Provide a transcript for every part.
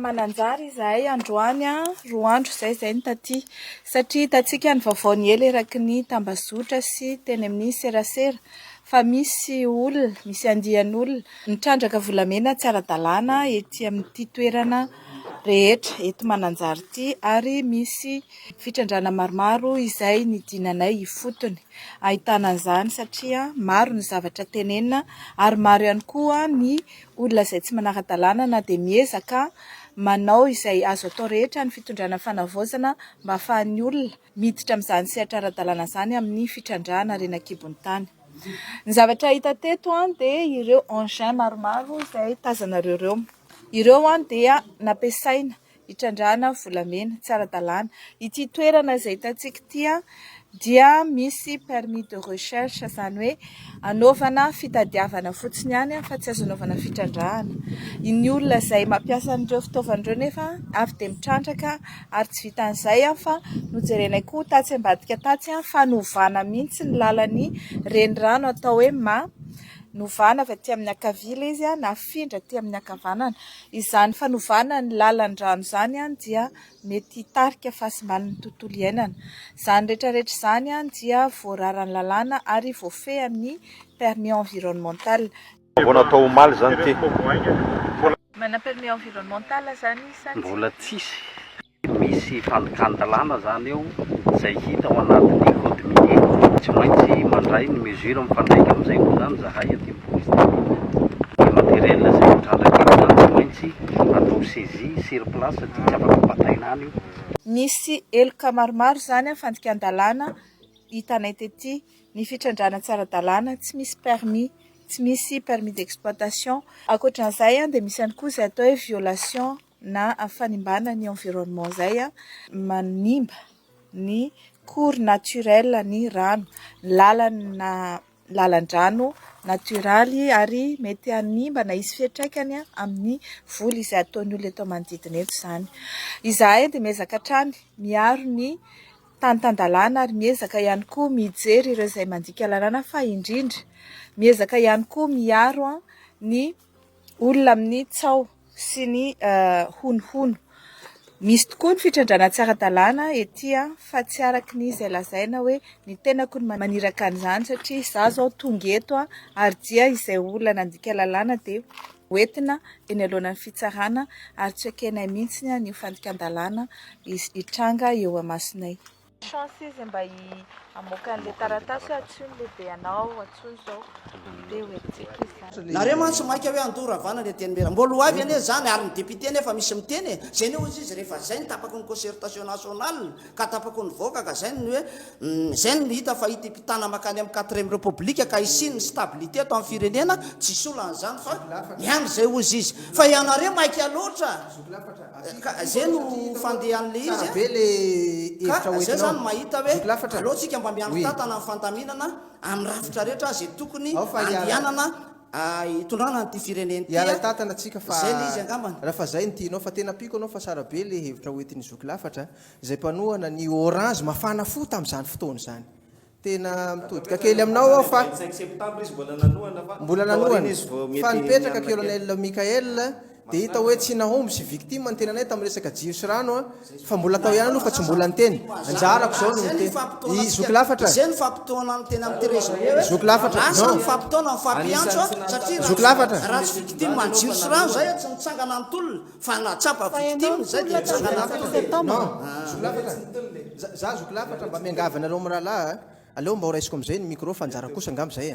Mananjary izahay androany roa andro zay ny taty satria tatsika ny vaovao ny ela eraky ny tambazotra sy teny amin'ny serasera fa misy olona misy andian'olona nitrandraka volamena tsy ara-dalàna ety amin'ity toerana rehetra eto Mananjary ity ary misy fitrandrana maromaro izay nidinanay ifotony. Ahitana an'izany satria maro ny zavatra tenenina ary maro ihany koa ny olona izay tsy manara-dalàna na dia miezaka manao izay azo atao rehetra ny fitondrana fanavaozana mba ahafahan'ny olona miditra amin'izany sehatra ara-dalàna izany amin'ny fitrandrana renakibon'ny tany. Ny zavatra hita teto dia ireo engins maromaro izay tazanareo ireo dia nampiasaina hitrandrana volamena tsy ara-dalàna. Ity toerana izay hitantsika ity dia misy permis de recherche izany hoe anaovana fitadiavana fotsiny ihany fa tsy azo anaovana fitrandrahana. Ny olona izay mampiasa an'ireo fitaovan'ireo nefa avy dia mitrandraka ary tsy vitan'izay fa nojerenay koa tatsy ambadika tatsy fa novana mihitsy ny lalan'ny renirano atao hoe novana avy aty amin'ny ankavia izy nafindra aty amin'ny ankavanana. Izany fanovana ny lalan-drano izany dia mety hitarika fahasimban'ny tontolo iainana. Izany rehetrarehetra izany dia voararan'ny lalàna ary voafehy amin'ny permis environnemental. Natao omaly zany ty. Mana permis environnemental zany mbola tsisy. Misy fandokàn-dalàna zany eo izay hita ao anatin'ny code minier. Tsy maintsy mandray ny mesure mifandraika amin'izay moa zany zahay aty ny materiel izay mitrandraka zany tsy maintsy atao saisie sur place satria tsy afaka bataina any io. Misy eloka maromaro zany fandokan-dalàna hitanay tety ny fitrandrana tsy ara-dalàna tsy misy permis. Tsy misy permis d'exploitation. Ankoatran'izay dia misy ihany koa izay atao hoe violation na fanimbana ny environnement izay manimba ny cours naturel ny rano, lalan-drano natioraly ary mety hanimba na hisy fiantraikany amin'ny voly izay ataon'ny olona eto manodidina eto izany. Izahay dia miezaka hatrany miaro ny tany-tan-dalàna ary miezaka ihany koa mijery ireo izay mandika lalàna fa indrindra miezaka ihany koa miaro ny olona amin'ny tsao sy ny honohono. Misy tokoa ny fitrandrana tsy ara-dalàna ety fa tsy araky ny izay lazaina hoe ny tenako ny maniraka an'izany satria izaho izao tonga eto ary dia izay olona nandika lalàna dia hoentina eny alohan'ny fitsarana ary tsy ekenay mihitsy ny fandikan-dalàna hitranga eo amasinay. Chance izy mba hamoaka an'ilay taratasy atsony lehibe anao atsony izao dia hoentsika izy. Nareo mantsy mainka hoe andoravana le teny mera mbolo avy ane zany ary ny député nefa misy miteny zay ne ozy izy rehefa zay ny tapako ny concertation nationale ka tapako ny voaka ka zay ny hoe zay ny hita fa hita mpitana makany amin'ny 4e république ka isiny ny stabilité ato amin'ny firenena tsy solan'izany fa ihany zay ozy izy fa ianareo mainka loatra zay no fandehan'le izy zay zany mahita hoe alohatsika mba miandro tatana amin'ny fandaminana amin'ny rafitra rehetra zay tokony andianana itondrana nyty fireneny iala tatana atsika fa zay le izy angambany raha zay ny tianao fa tena piko anao fa sara be le hevitra hoentin'ny zoky lafatra izay mpanohana ny orange mafana fo tamin'izany fotoana izany tena mitodika kely aminao ao fa mbola nanohana fa nipetraka colonel Michael dia hita hoe tsy nahomby sy victime ny tenanay tamin'ny resaka jiro sy rano fa mbola atao ihany aloha fa tsy mbola niteny anjarako zao no miteny zoky lafatra zay ny fampitoana ny tena amin'ny tereza zoky lafatra asa ny fampitoana ny fampiantso satria zoky lafatra raha tsy victime ny jiro sy rano zay tsy mitsangana ny tolona fa natsapa victime zay dia mitsangana ny tolona zoky lafatra za zoky lafatra mba miangavana aleo amin'ny rahalahy aleo mba ho raisiko am'izay ny micro fa anjara kosa angamba zay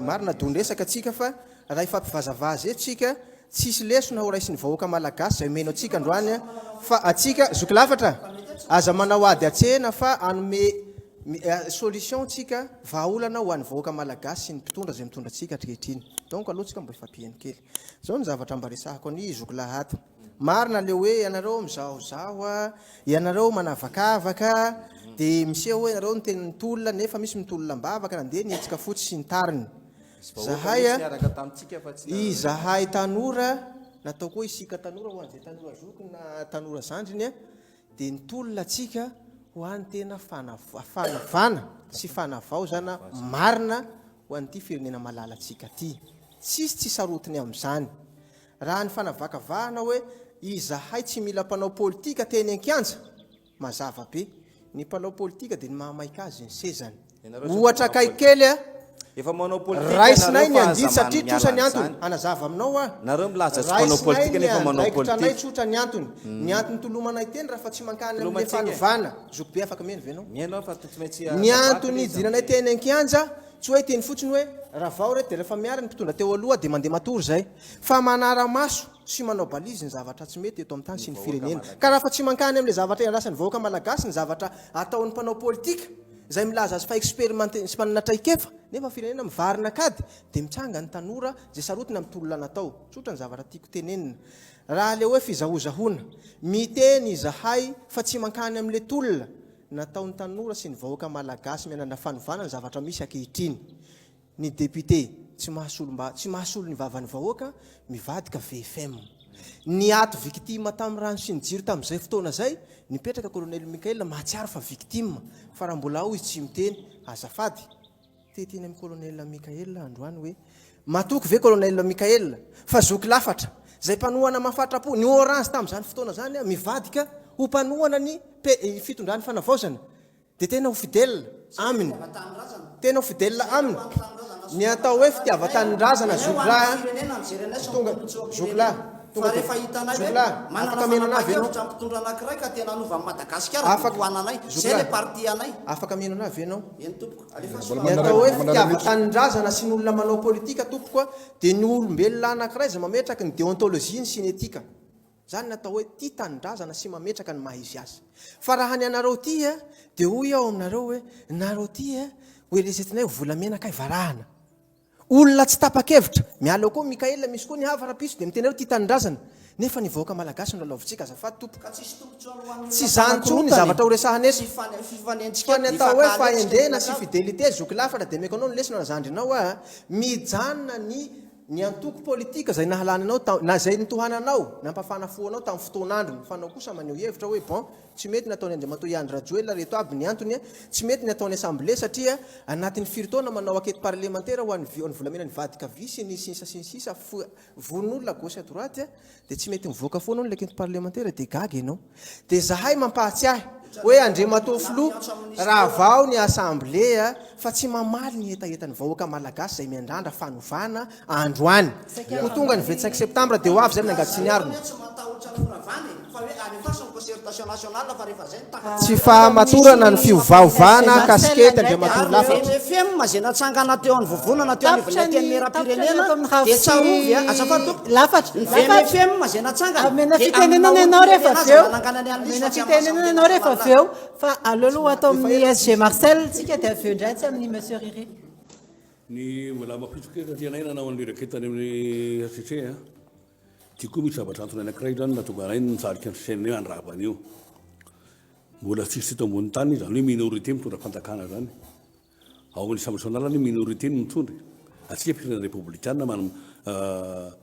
marina dondresaka atsika fa raha ifampivazavazy etsika tsisy lesona ho raisiny vahoaka malagasy zay meno atsika androany fa atsika zoky lafatra aza manao ady atsena fa anome solution tsika vahaolana ho an'ny vahoaka malagasy sy ny mpitondra zay mitondra atsika atrehetriny donc aloha tsika mba ifampiany kely zao ny zavatra mba resahako any zoky lahato marina le hoe ianareo mizahozaho ianareo manavakavaka dia miseho hoe ianareo ny tenin'ny tolona nefa misy mitololam-bavaka nandeha nietsika fotsy sy ny tariny zahay tanora natao koa isika tanora ho an'izay tanora zoky na tanora zandriny dia nitolona atsika ho an'ny tena fanavana sy fanavao zana marina ho an'ity firenena malala atsika ty tsisy tsy sarotiny amin'izany raha ny fanavakavahana hoe izahay tsy mila mpanao politika teny ankianja mazava be ny mpanao politika dia ny mahamaika azy ny sezany ohatra kaikely a efa manao politika raisinay ny andidy satria tsosa ny antony anazava aminao a nareo milaza tsy manao politika nefa manao raikitranay politika tsotra ny antony ny antony tolomanay teny raha fa tsy mankany amin'le fanovana zoky be afaka meno venao miainao fa tsy maintsy ny antony idinanay teny ankianja tsy hoe teny fotsiny hoe raha vao reto dia rehefa miara ny mpitondra teo aloha dia mandeha matory zay fa manara-maso sy manao balizy ny zavatra tsy mety eto amin'ny tany sy ny firenena ka raha fa tsy mankany amin'le zavatra iandrasan'ny vahoaka malagasy ny zavatra ataon'ny mpanao politika zay milaza azy fa expérimenté sy manana traikefa nefa firenena mivarina kady dia mitsanga ny tanora zay sarotiny amin'ny tolona natao tsotra ny zavatra tiako tenenina raha le hoe fizahozahoana miteny izahay fa tsy mankany amin'le tolona nataon'ny tanora sy ny vahoaka malagasy mianana fanovana ny zavatra misy ankehitriny ny député tsy mahasolo ny vavan'ny vahoaka mivadika VFM ny ato victime tamin'ny rano sy ny jiro tamin'izay fotoana zay nipetraka colonel Mikael mahatsiaro fa victime fa raha mbola ao izy tsy miteny azafady teteny amin'ny colonel Mikael androany hoe matoky ve colonel Mikael fa zoky lafatra zay mpanohana mahafatrapo ny orange tamin'izany fotoana zany a mivadika ho mpanohana ny fitondrany fanavaozana dia tena ho fidèle aminy tena ho fidèle aminy ny atao hoe fitiava-tanindrazana rehefa hitanay manana mpitondra anankiray ka tena anovan'ny Madagasikara hoananay zay le parti anay afaka mino ana avy ianao eny tompoko ny atao hoe fitiava-tanindrazana sy ny olona manao politika tompokoa dia ny olombelona anankiray za mametraka ny déontologie ny sinetika zany natao hoe tia tanindrazana sy mametraka ny mahizy azy fa raha ny anareo ty a dia hoy ao aminareo hoe nareo ty a hoeresetinay volamenaka ivarahana olona tsy tapa-kevitra miala koa Mikael misy koa ny havarapiso dia mitenareo tia tanindrazana nefa ny vahoaka malagasy no lalaovitsika azafady tompoka tsy zany tsony ny zavatra ho resahanesy fa ny atao hoe fahendrena sy fidélité zoky lafatra dia meko anao ny lesina nazandrinao a mijanona ny antoko politika zay nahalananao na zay nitohananao nampafanafoanao tamin'ny fotoanandro ny fanao kosa maneho hevitra hoe bon tsy mety nataony Andriamatoa Iandry Rajoelina reto aby ny antony tsy mety nataony assemblée satria anatin'ny firitaona manao akety parlementaire ho an'ny volamena ny vadika vy sy ny sisa von'olona gauche à droite dia tsy mety mivoaka foana ny akety parlementaire dia gaga ianao dia zahay mampahatsiahy hoe Andriamatoa filoha raha vao ny assemblée fa tsy mamaly ny etaetany vahoaka malagasy zay miandrandra fanovana androany ho tonga ny 25 septembre dia ho avy zay minangatsy ny arony tsy fahamatorana ny fiovaovana kasikety Andriamatoa lafatra FM zay natsangana teo amin'ny vovonana teo amin'ny teny mera-pirenena dia tsarovy azafady tompo lafatra FM zay natsangana amena fitenenana ianao rehefa avy eo amena fitenenana ianao rehefa avy eo fa aleoloha atao amin'ny SG Marcel tsika dia avy eo indray tsy amin'ny monsieur Riri ny mbola mampitsoka tianay nanao an'le raketany amin'ny RCC tiako misy zavatra antony anankiray zany natonga anay nisarika ny chaîne andrabana io mbola tsisy teto ambony tany zany hoe minorité mitondra fanjakana zany ao amin'ny assemblée nationale ny minorité ny mitondry atsika firenena républicaine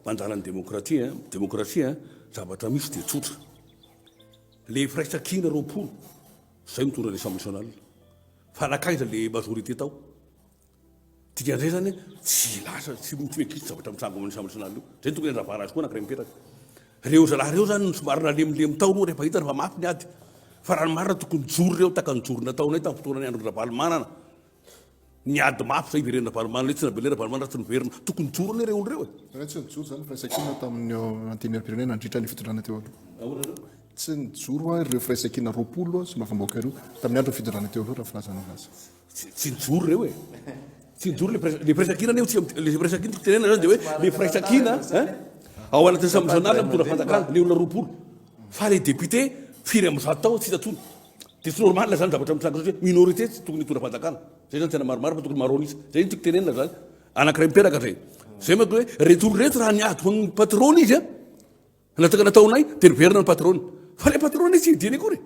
manjana ny démocratie zavatra misy dia tsotra le firaisakina roapolo zay mitondra ny assemblée nationale fa nakaiza le majorité tao tikan'izay zany tsy lasa tsy mitoekisy zavatra mitsango amin'ny assemblée nationale io zay tokony andravana azy koa anankiray mipetraka reo zalahy reo zany somary nalemilemy tao no rehefa hitany fa mafy ny ady fa raha marina tokony joro reo taka ny joro nataonay tamin'ny fotoana ny andro ndrabalomanana ny ady mafy zay iverena rabalimana le tsy nabelera rabalimana raha tsy niverina tokony joro ny reo reo tsy nijoro zany firaisakina tamin'ny antenimpirenena nandritra ny fitondrana teo aloha tsy nijoro ireo firaisakina roapolo sy mafamboaka ireo tamin'ny andro fitondrana teo aloha raha filazana laza tsy nijoro reo tsy nijoro le firaisakina neo le firaisakina tenena zany dia hoe le firaisakina ao anatin'ny assemblée nationale mitondra fanjakana le olona roapolo fa le député firy amin'ny zato tao tsy hitatsony dia tsy normal zany zavatra mitsanga hoe minorité tsy tokony hitondra fanjakana zay zany tena maromaro fa tokony maronisa zay ny tiako tenenina zany anankiray miperaka zay mato hoe reto raha niady ho ny patrony izy nataka nataonay dia niverina ny patrony fa le patrony tsy hidiny kory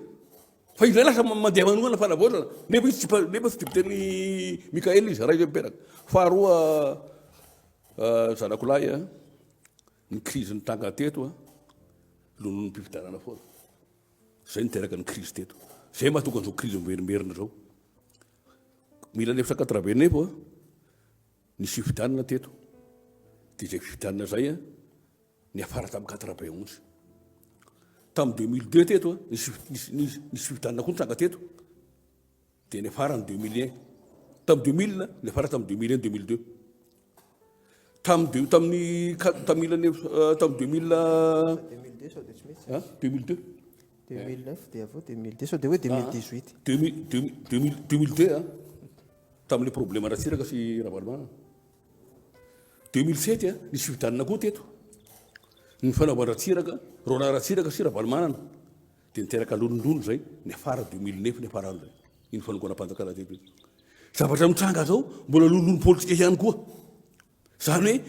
fa izay lasa mandeha manohana fanavaozana nefa tsy dipiteny Mikael izy raha izy miperaka faharoa zanako lahy ny crise ny tanga teto lonono ny mpifidanana foana zay niteraka ny crise teto zay mahatonga an'izao crise miverimerina zao 1989 nisy fifidanana teto dia zay fifidanana zay ny afara tamin'ny 91 tamin'ny 2002 teto a nisy fivitanana koa nitranga teto dia niafara ny 2001 tamin'ny 2000 niafara tamin'ny 2001 2002 tamin'ny 2002 2009 dia avao 2002 sao dia hoe 2018 2002 a tamin'le problème ratsiraka sy ravalomana 2007 a nisy fivitanana koa teto ny fanaovan-dratsiraka rona ratsiraka sy ravalomanana dia niteraka lolondolo zay niafara 2009 niafara an'izay iny fanongonam-panjakana teto zavatra mitranga zao mbola lololo politika ihany koa zany hoe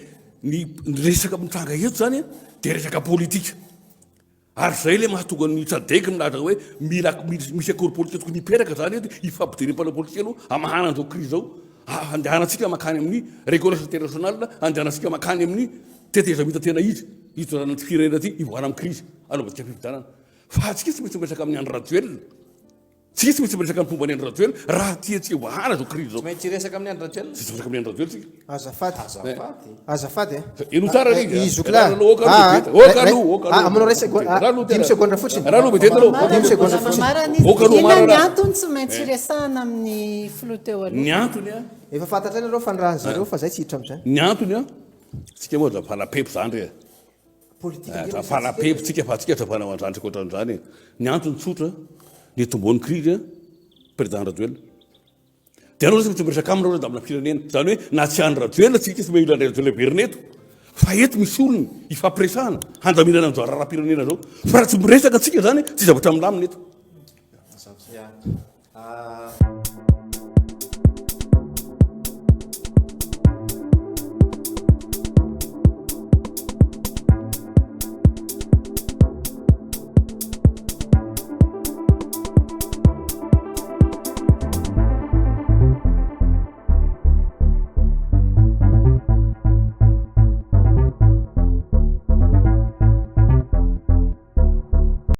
ny resaka mitranga eto zany a dia resaka politika ary zay le mahatonga ny tsadeky milaza hoe misy akory politika tokony hiperaka zany eto hifampidirim-pana politika aloha amahana an'izao crise zao andehanantsika makany amin'ny régulation international andehanantsika makany amin'ny teteza mita tena izy hitonanany firenena ty hivoana amin'ny crise anaovantsika fividanana fa tsika tsy maintsy miresaka amin'ny andro rajoelona tsika tsy maintsy miresaka amin'ny fomba ny andro rajoelona raha tiatsika voahana zao crise zao Maintsy resaka amin'ny andro rajoelona. tsy resaka amin'ny andro rajoelona tsika azafady ino tsara reny izokla amanao dimy seconde fotsiny dimy seconde fotsiny Inona ny antony tsy maintsy resahana amin'ny filoha teo aloha? ny antony a efa fantatra nareo fa ny raha zareo fa zay tsy hiditra am'izay ny antony a tsika moa zafalapepo zany re zafalapepo tsika fa tsika zafana an'izany tsika ohatran'izany ny antony tsotra ny tombon'ny crise président rajoelona dia anao tsy miresaka aminao da amina firenena zany hoe na tsy any rajoelona tsika tsy mahila ny rajoelona verina eto fa eto misy olony ifampiresahana handaminana an'izao raharam-pirenena zao fa raha tsy miresaka tsika zany tsy zavatra milamina eto